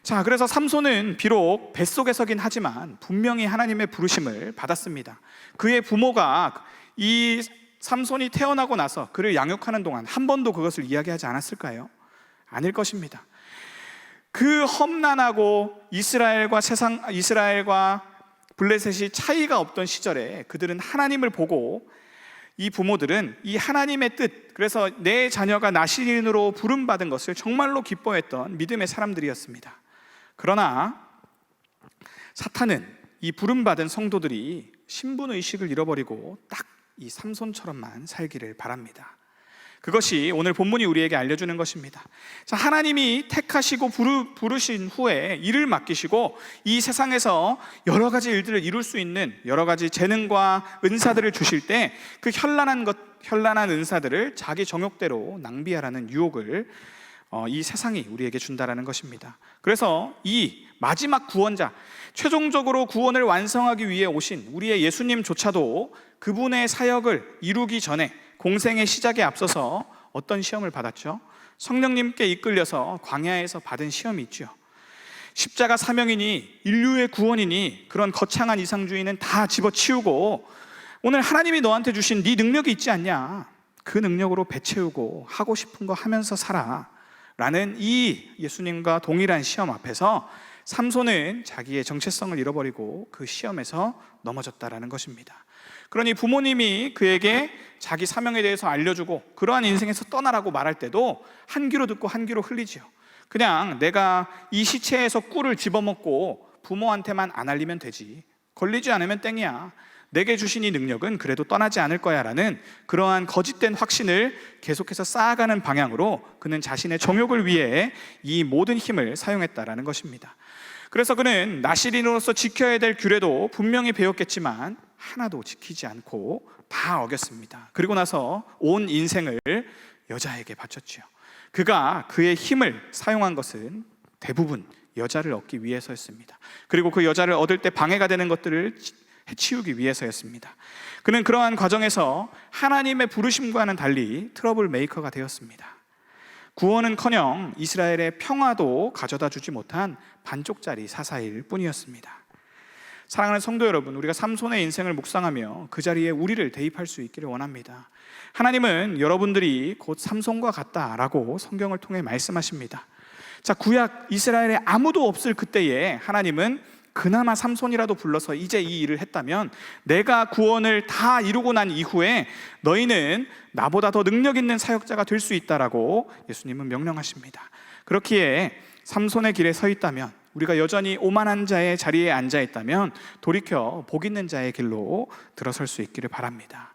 자, 그래서 삼손은 비록 뱃속에서긴 하지만 분명히 하나님의 부르심을 받았습니다. 그의 부모가 이 삼손이 태어나고 나서 그를 양육하는 동안 한 번도 그것을 이야기하지 않았을까요? 아닐 것입니다. 그 험난하고 이스라엘과 블레셋이 차이가 없던 시절에 그들은 하나님을 보고, 이 부모들은 이 하나님의 뜻, 그래서 내 자녀가 나실인으로 부름받은 것을 정말로 기뻐했던 믿음의 사람들이었습니다. 그러나 사탄은 이 부름받은 성도들이 신분의식을 잃어버리고 딱 이 삼손처럼만 살기를 바랍니다. 그것이 오늘 본문이 우리에게 알려주는 것입니다. 자, 하나님이 택하시고 부르신 후에 일을 맡기시고 이 세상에서 여러 가지 일들을 이룰 수 있는 여러 가지 재능과 은사들을 주실 때 그 현란한 은사들을 자기 정욕대로 낭비하라는 유혹을 이 세상이 우리에게 준다라는 것입니다. 그래서 이 마지막 구원자, 최종적으로 구원을 완성하기 위해 오신 우리의 예수님조차도 그분의 사역을 이루기 전에 공생의 시작에 앞서서 어떤 시험을 받았죠? 성령님께 이끌려서 광야에서 받은 시험이 있죠. 십자가 사명이니 인류의 구원이니 그런 거창한 이상주의는 다 집어치우고 오늘 하나님이 너한테 주신 네 능력이 있지 않냐, 그 능력으로 배 채우고 하고 싶은 거 하면서 살아 라는 이 예수님과 동일한 시험 앞에서 삼손은 자기의 정체성을 잃어버리고 그 시험에서 넘어졌다라는 것입니다. 그러니 부모님이 그에게 자기 사명에 대해서 알려주고 그러한 인생에서 떠나라고 말할 때도 한 귀로 듣고 한 귀로 흘리지요. 그냥 내가 이 시체에서 꿀을 집어먹고 부모한테만 안 알리면 되지, 걸리지 않으면 땡이야, 내게 주신 이 능력은 그래도 떠나지 않을 거야 라는 그러한 거짓된 확신을 계속해서 쌓아가는 방향으로 그는 자신의 정욕을 위해 이 모든 힘을 사용했다라는 것입니다. 그래서 그는 나시린으로서 지켜야 될 규례도 분명히 배웠겠지만 하나도 지키지 않고 다 어겼습니다. 그리고 나서 온 인생을 여자에게 바쳤지요. 그가 그의 힘을 사용한 것은 대부분 여자를 얻기 위해서였습니다. 그리고 그 여자를 얻을 때 방해가 되는 것들을 해치우기 위해서였습니다. 그는 그러한 과정에서 하나님의 부르심과는 달리 트러블 메이커가 되었습니다. 구원은커녕 이스라엘의 평화도 가져다 주지 못한 반쪽짜리 사사일 뿐이었습니다. 사랑하는 성도 여러분, 우리가 삼손의 인생을 묵상하며 그 자리에 우리를 대입할 수 있기를 원합니다. 하나님은 여러분들이 곧 삼손과 같다라고 성경을 통해 말씀하십니다. 자, 구약 이스라엘에 아무도 없을 그때에 하나님은 그나마 삼손이라도 불러서 이제 이 일을 했다면 내가 구원을 다 이루고 난 이후에 너희는 나보다 더 능력 있는 사역자가 될 수 있다라고 예수님은 명령하십니다. 그렇기에 삼손의 길에 서 있다면, 우리가 여전히 오만한 자의 자리에 앉아 있다면 돌이켜 복 있는 자의 길로 들어설 수 있기를 바랍니다.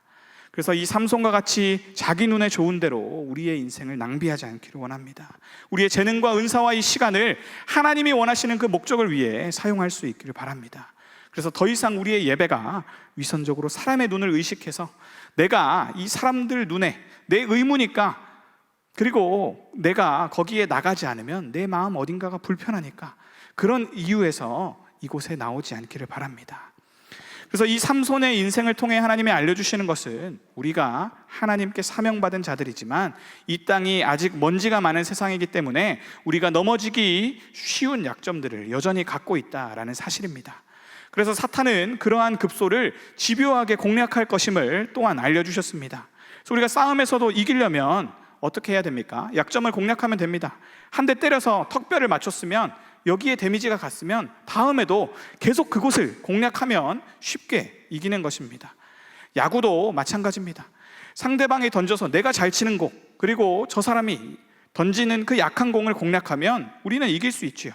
그래서 이 삼손과 같이 자기 눈에 좋은 대로 우리의 인생을 낭비하지 않기를 원합니다. 우리의 재능과 은사와 이 시간을 하나님이 원하시는 그 목적을 위해 사용할 수 있기를 바랍니다. 그래서 더 이상 우리의 예배가 위선적으로 사람의 눈을 의식해서 내가 이 사람들 눈에 내 의무니까, 그리고 내가 거기에 나가지 않으면 내 마음 어딘가가 불편하니까, 그런 이유에서 이곳에 나오지 않기를 바랍니다. 그래서 이 삼손의 인생을 통해 하나님이 알려주시는 것은 우리가 하나님께 사명받은 자들이지만 이 땅이 아직 먼지가 많은 세상이기 때문에 우리가 넘어지기 쉬운 약점들을 여전히 갖고 있다라는 사실입니다. 그래서 사탄은 그러한 급소를 집요하게 공략할 것임을 또한 알려주셨습니다. 그래서 우리가 싸움에서도 이기려면 어떻게 해야 됩니까? 약점을 공략하면 됩니다. 한 대 때려서 턱뼈를 맞췄으면, 여기에 데미지가 갔으면 다음에도 계속 그곳을 공략하면 쉽게 이기는 것입니다. 야구도 마찬가지입니다. 상대방이 던져서 내가 잘 치는 공, 그리고 저 사람이 던지는 그 약한 공을 공략하면 우리는 이길 수 있지요.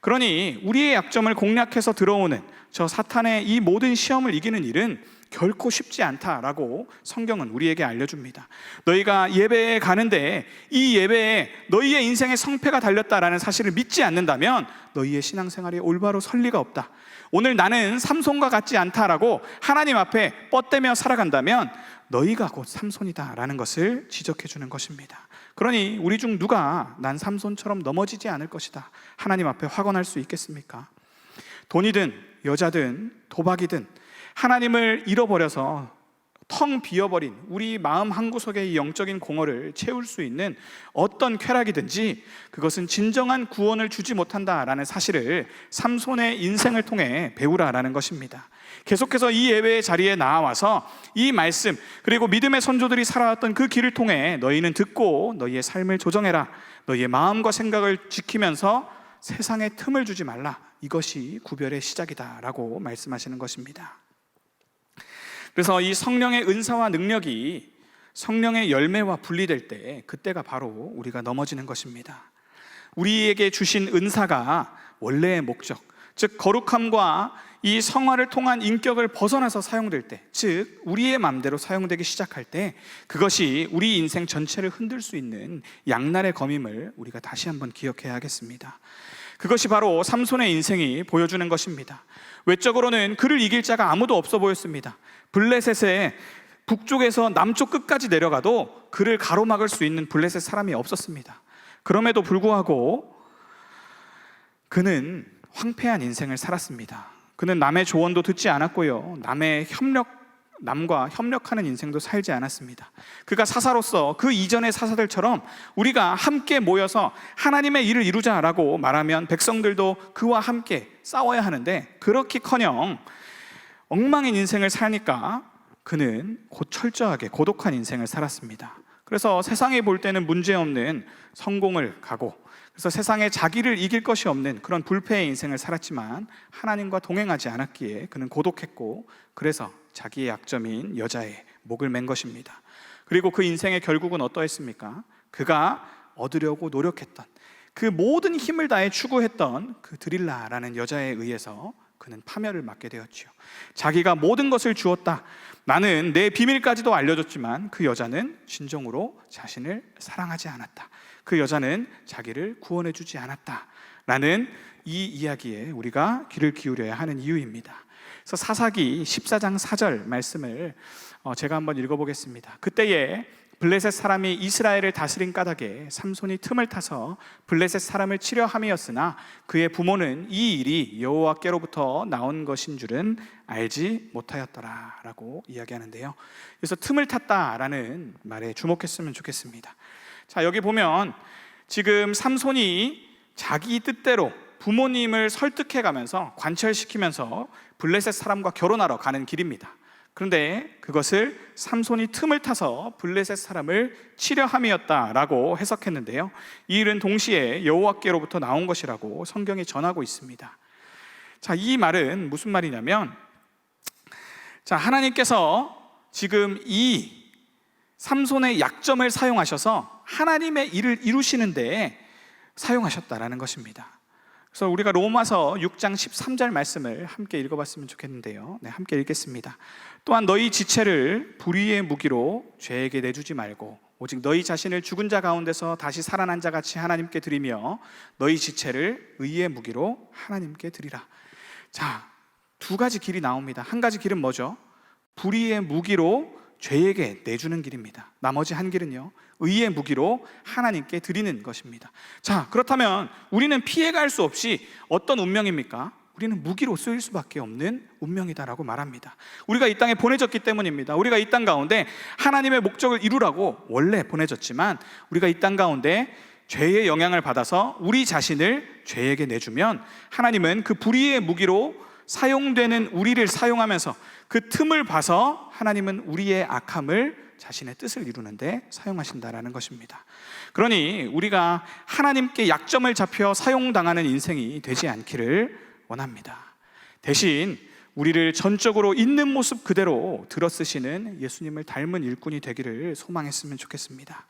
그러니 우리의 약점을 공략해서 들어오는 저 사탄의 이 모든 시험을 이기는 일은 결코 쉽지 않다라고 성경은 우리에게 알려줍니다. 너희가 예배에 가는데 이 예배에 너희의 인생의 성패가 달렸다라는 사실을 믿지 않는다면 너희의 신앙생활이 올바로 설 리가 없다. 오늘 나는 삼손과 같지 않다라고 하나님 앞에 뻗대며 살아간다면 너희가 곧 삼손이다라는 것을 지적해 주는 것입니다. 그러니 우리 중 누가 난 삼손처럼 넘어지지 않을 것이다 하나님 앞에 확언할 수 있겠습니까? 돈이든 여자든 도박이든 하나님을 잃어버려서 텅 비어버린 우리 마음 한구석의 이 영적인 공허를 채울 수 있는 어떤 쾌락이든지 그것은 진정한 구원을 주지 못한다라는 사실을 삼손의 인생을 통해 배우라라는 것입니다. 계속해서 이 예배의 자리에 나와서 이 말씀, 그리고 믿음의 선조들이 살아왔던 그 길을 통해 너희는 듣고 너희의 삶을 조정해라. 너희의 마음과 생각을 지키면서 세상에 틈을 주지 말라. 이것이 구별의 시작이다라고 말씀하시는 것입니다. 그래서 이 성령의 은사와 능력이 성령의 열매와 분리될 때, 그때가 바로 우리가 넘어지는 것입니다. 우리에게 주신 은사가 원래의 목적, 즉 거룩함과 이 성화를 통한 인격을 벗어나서 사용될 때, 즉 우리의 마음대로 사용되기 시작할 때, 그것이 우리 인생 전체를 흔들 수 있는 양날의 검임을 우리가 다시 한번 기억해야 하겠습니다. 그것이 바로 삼손의 인생이 보여주는 것입니다. 외적으로는 그를 이길 자가 아무도 없어 보였습니다. 블레셋의 북쪽에서 남쪽 끝까지 내려가도 그를 가로막을 수 있는 블레셋 사람이 없었습니다. 그럼에도 불구하고 그는 황폐한 인생을 살았습니다. 그는 남의 조언도 듣지 않았고요, 남과 협력하는 인생도 살지 않았습니다. 그가 사사로서 그 이전의 사사들처럼 우리가 함께 모여서 하나님의 일을 이루자라고 말하면 백성들도 그와 함께 싸워야 하는데, 그렇기커녕 엉망인 인생을 사니까 그는 곧 철저하게 고독한 인생을 살았습니다. 그래서 세상이 볼 때는 문제없는 성공을 가고, 그래서 세상에 자기를 이길 것이 없는 그런 불패의 인생을 살았지만 하나님과 동행하지 않았기에 그는 고독했고, 그래서 자기의 약점인 여자의 목을 맨 것입니다. 그리고 그 인생의 결국은 어떠했습니까? 그가 얻으려고 노력했던 그 모든 힘을 다해 추구했던 그 드릴라라는 여자에 의해서 그는 파멸을 맞게 되었지요. 자기가 모든 것을 주었다, 나는 내 비밀까지도 알려줬지만 그 여자는 진정으로 자신을 사랑하지 않았다, 그 여자는 자기를 구원해 주지 않았다 라는 이 이야기에 우리가 귀를 기울여야 하는 이유입니다. 그래서 사사기 14장 4절 말씀을 제가 한번 읽어보겠습니다. 그때에 블레셋 사람이 이스라엘을 다스린 까닭에 삼손이 틈을 타서 블레셋 사람을 치려 함이었으나 그의 부모는 이 일이 여호와께로부터 나온 것인 줄은 알지 못하였더라 라고 이야기하는데요. 그래서 틈을 탔다라는 말에 주목했으면 좋겠습니다. 자, 여기 보면 지금 삼손이 자기 뜻대로 부모님을 설득해 가면서 관철시키면서 블레셋 사람과 결혼하러 가는 길입니다. 그런데 그것을 삼손이 틈을 타서 블레셋 사람을 치려 함이었다라고 해석했는데요, 이 일은 동시에 여호와께로부터 나온 것이라고 성경이 전하고 있습니다. 자, 이 말은 무슨 말이냐면, 자, 하나님께서 지금 이 삼손의 약점을 사용하셔서 하나님의 일을 이루시는 데에 사용하셨다라는 것입니다. 그래서 우리가 로마서 6장 13절 말씀을 함께 읽어봤으면 좋겠는데요, 네, 함께 읽겠습니다. 또한 너희 지체를 불의의 무기로 죄에게 내주지 말고 오직 너희 자신을 죽은 자 가운데서 다시 살아난 자 같이 하나님께 드리며 너희 지체를 의의 무기로 하나님께 드리라. 자, 두 가지 길이 나옵니다. 한 가지 길은 뭐죠? 불의의 무기로 죄에게 내주는 길입니다. 나머지 한 길은요, 의의 무기로 하나님께 드리는 것입니다. 자, 그렇다면 우리는 피해갈 수 없이 어떤 운명입니까? 우리는 무기로 쓰일 수밖에 없는 운명이다라고 말합니다. 우리가 이 땅에 보내졌기 때문입니다. 우리가 이 땅 가운데 하나님의 목적을 이루라고 원래 보내졌지만 우리가 이 땅 가운데 죄의 영향을 받아서 우리 자신을 죄에게 내주면 하나님은 그 불의의 무기로 사용되는 우리를 사용하면서 그 틈을 봐서 하나님은 우리의 악함을 자신의 뜻을 이루는데 사용하신다라는 것입니다. 그러니 우리가 하나님께 약점을 잡혀 사용당하는 인생이 되지 않기를 원합니다. 대신 우리를 전적으로 있는 모습 그대로 들어쓰시는 예수님을 닮은 일꾼이 되기를 소망했으면 좋겠습니다.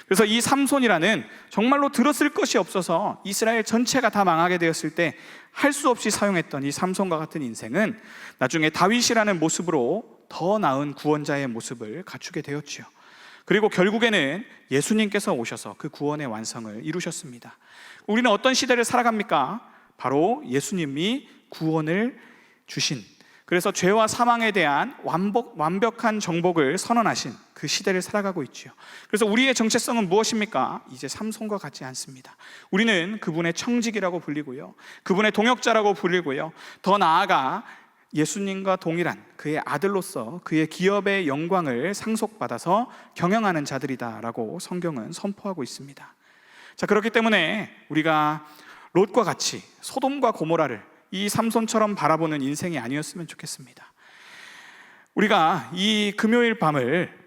그래서 이 삼손이라는 정말로 들었을 것이 없어서 이스라엘 전체가 다 망하게 되었을 때 할 수 없이 사용했던 이 삼손과 같은 인생은 나중에 다윗이라는 모습으로 더 나은 구원자의 모습을 갖추게 되었지요. 그리고 결국에는 예수님께서 오셔서 그 구원의 완성을 이루셨습니다. 우리는 어떤 시대를 살아갑니까? 바로 예수님이 구원을 주신, 그래서 죄와 사망에 대한 완벽한 정복을 선언하신 그 시대를 살아가고 있죠. 그래서 우리의 정체성은 무엇입니까? 이제 삼손과 같지 않습니다. 우리는 그분의 청직이라고 불리고요, 그분의 동역자라고 불리고요, 더 나아가 예수님과 동일한 그의 아들로서 그의 기업의 영광을 상속받아서 경영하는 자들이다라고 성경은 선포하고 있습니다. 자, 그렇기 때문에 우리가 롯과 같이 소돔과 고모라를 이 삼손처럼 바라보는 인생이 아니었으면 좋겠습니다. 우리가 이 금요일 밤을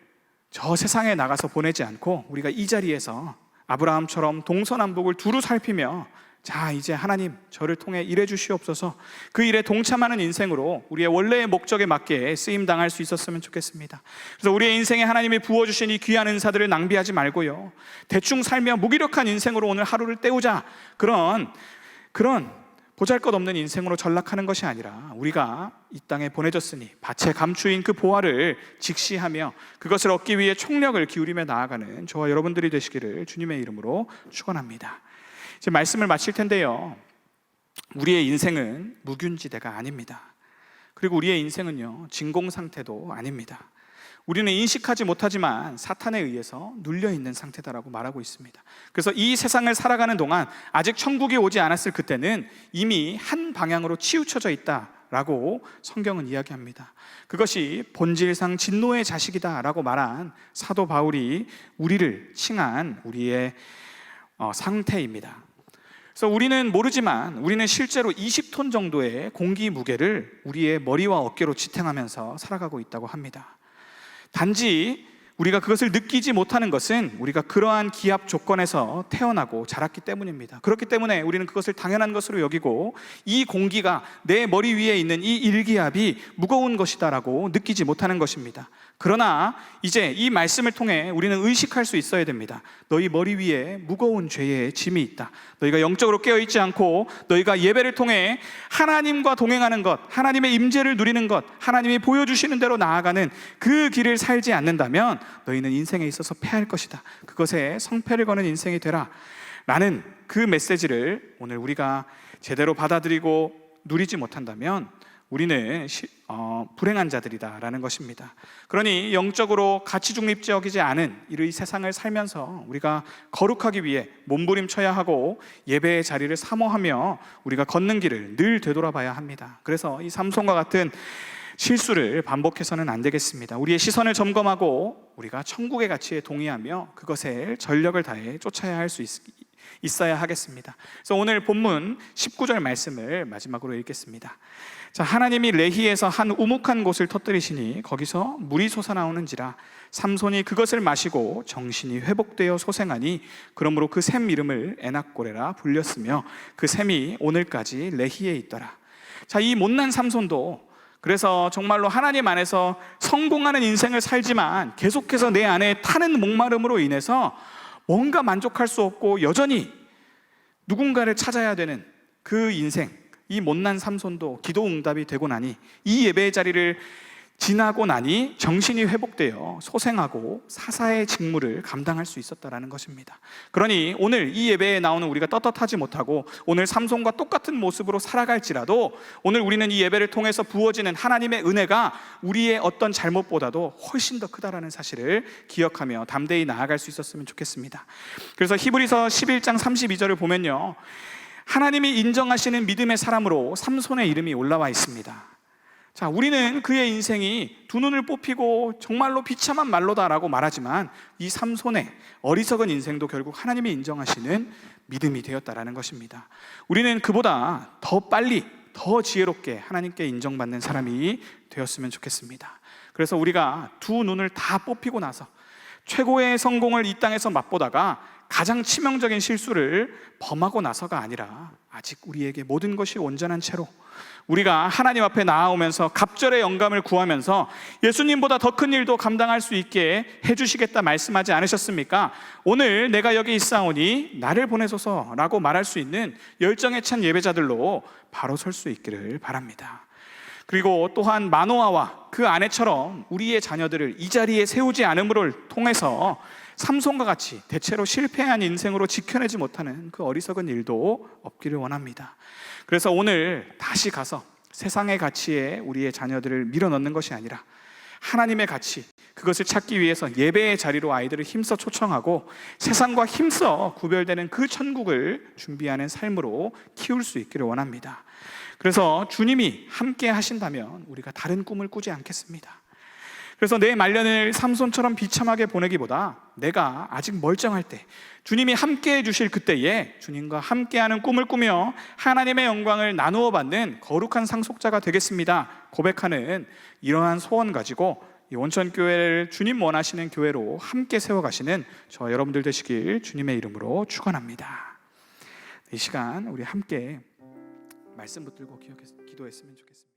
저 세상에 나가서 보내지 않고 우리가 이 자리에서 아브라함처럼 동서남북을 두루 살피며, 자, 이제 하나님 저를 통해 일해 주시옵소서, 그 일에 동참하는 인생으로 우리의 원래의 목적에 맞게 쓰임 당할 수 있었으면 좋겠습니다. 그래서 우리의 인생에 하나님이 부어주신 이 귀한 은사들을 낭비하지 말고요, 대충 살며 무기력한 인생으로 오늘 하루를 때우자, 그런 보잘것없는 인생으로 전락하는 것이 아니라 우리가 이 땅에 보내졌으니 밭에 감추인 그 보화를 직시하며 그것을 얻기 위해 총력을 기울이며 나아가는 저와 여러분들이 되시기를 주님의 이름으로 축원합니다. 이제 말씀을 마칠 텐데요, 우리의 인생은 무균지대가 아닙니다. 그리고 우리의 인생은요, 진공 상태도 아닙니다. 우리는 인식하지 못하지만 사탄에 의해서 눌려있는 상태다라고 말하고 있습니다. 그래서 이 세상을 살아가는 동안 아직 천국이 오지 않았을 그때는 이미 한 방향으로 치우쳐져 있다라고 성경은 이야기합니다. 그것이 본질상 진노의 자식이다라고 말한 사도 바울이 우리를 칭한 우리의 상태입니다. 그래서 우리는 모르지만 우리는 실제로 20톤 정도의 공기 무게를 우리의 머리와 어깨로 지탱하면서 살아가고 있다고 합니다. 단지 우리가 그것을 느끼지 못하는 것은 우리가 그러한 기압 조건에서 태어나고 자랐기 때문입니다. 그렇기 때문에 우리는 그것을 당연한 것으로 여기고 이 공기가 내 머리 위에 있는 이 일기압이 무거운 것이다라고 느끼지 못하는 것입니다. 그러나 이제 이 말씀을 통해 우리는 의식할 수 있어야 됩니다. 너희 머리 위에 무거운 죄의 짐이 있다. 너희가 영적으로 깨어있지 않고 너희가 예배를 통해 하나님과 동행하는 것, 하나님의 임재를 누리는 것, 하나님이 보여주시는 대로 나아가는 그 길을 살지 않는다면 너희는 인생에 있어서 패할 것이다. 그것에 성패를 거는 인생이 되라 라는 그 메시지를 오늘 우리가 제대로 받아들이고 누리지 못한다면 우리는 불행한 자들이다라는 것입니다. 그러니 영적으로 가치 중립적이지 않은 이 세상을 살면서 우리가 거룩하기 위해 몸부림쳐야 하고 예배의 자리를 사모하며 우리가 걷는 길을 늘 되돌아봐야 합니다. 그래서 이 삼손과 같은 실수를 반복해서는 안 되겠습니다. 우리의 시선을 점검하고 우리가 천국의 가치에 동의하며 그것에 전력을 다해 쫓아야 할 수 있어야 하겠습니다. 그래서 오늘 본문 19절 말씀을 마지막으로 읽겠습니다. 자, 하나님이 레히에서 한 우묵한 곳을 터뜨리시니 거기서 물이 솟아나오는지라 삼손이 그것을 마시고 정신이 회복되어 소생하니 그러므로 그 샘 이름을 에낙고레라 불렸으며 그 샘이 오늘까지 레히에 있더라. 자, 이 못난 삼손도 그래서 정말로 하나님 안에서 성공하는 인생을 살지만 계속해서 내 안에 타는 목마름으로 인해서 뭔가 만족할 수 없고 여전히 누군가를 찾아야 되는 그 인생, 이 못난 삼손도 기도 응답이 되고 나니 이 예배의 자리를 지나고 나니 정신이 회복되어 소생하고 사사의 직무를 감당할 수 있었다라는 것입니다. 그러니 오늘 이 예배에 나오는 우리가 떳떳하지 못하고 오늘 삼손과 똑같은 모습으로 살아갈지라도 오늘 우리는 이 예배를 통해서 부어지는 하나님의 은혜가 우리의 어떤 잘못보다도 훨씬 더 크다라는 사실을 기억하며 담대히 나아갈 수 있었으면 좋겠습니다. 그래서 히브리서 11장 32절을 보면요, 하나님이 인정하시는 믿음의 사람으로 삼손의 이름이 올라와 있습니다. 자, 우리는 그의 인생이 두 눈을 뽑히고 정말로 비참한 말로다라고 말하지만 이 삼손의 어리석은 인생도 결국 하나님이 인정하시는 믿음이 되었다라는 것입니다. 우리는 그보다 더 빨리 더 지혜롭게 하나님께 인정받는 사람이 되었으면 좋겠습니다. 그래서 우리가 두 눈을 다 뽑히고 나서 최고의 성공을 이 땅에서 맛보다가 가장 치명적인 실수를 범하고 나서가 아니라 아직 우리에게 모든 것이 온전한 채로 우리가 하나님 앞에 나아오면서 갑절의 영감을 구하면서 예수님보다 더 큰 일도 감당할 수 있게 해주시겠다 말씀하지 않으셨습니까? 오늘 내가 여기 있사오니 나를 보내소서라고 말할 수 있는 열정에 찬 예배자들로 바로 설 수 있기를 바랍니다. 그리고 또한 마노아와 그 아내처럼 우리의 자녀들을 이 자리에 세우지 않음을 통해서 삼손과 같이 대체로 실패한 인생으로 지켜내지 못하는 그 어리석은 일도 없기를 원합니다. 그래서 오늘 다시 가서 세상의 가치에 우리의 자녀들을 밀어넣는 것이 아니라 하나님의 가치, 그것을 찾기 위해서 예배의 자리로 아이들을 힘써 초청하고 세상과 힘써 구별되는 그 천국을 준비하는 삶으로 키울 수 있기를 원합니다. 그래서 주님이 함께 하신다면 우리가 다른 꿈을 꾸지 않겠습니다. 그래서 내 말년을 삼손처럼 비참하게 보내기보다 내가 아직 멀쩡할 때 주님이 함께 해주실 그때에 주님과 함께하는 꿈을 꾸며 하나님의 영광을 나누어 받는 거룩한 상속자가 되겠습니다 고백하는 이러한 소원 가지고 이 온천교회를 주님 원하시는 교회로 함께 세워가시는 저 여러분들 되시길 주님의 이름으로 축원합니다. 이 시간 우리 함께 말씀 붙들고 기도했으면 좋겠습니다.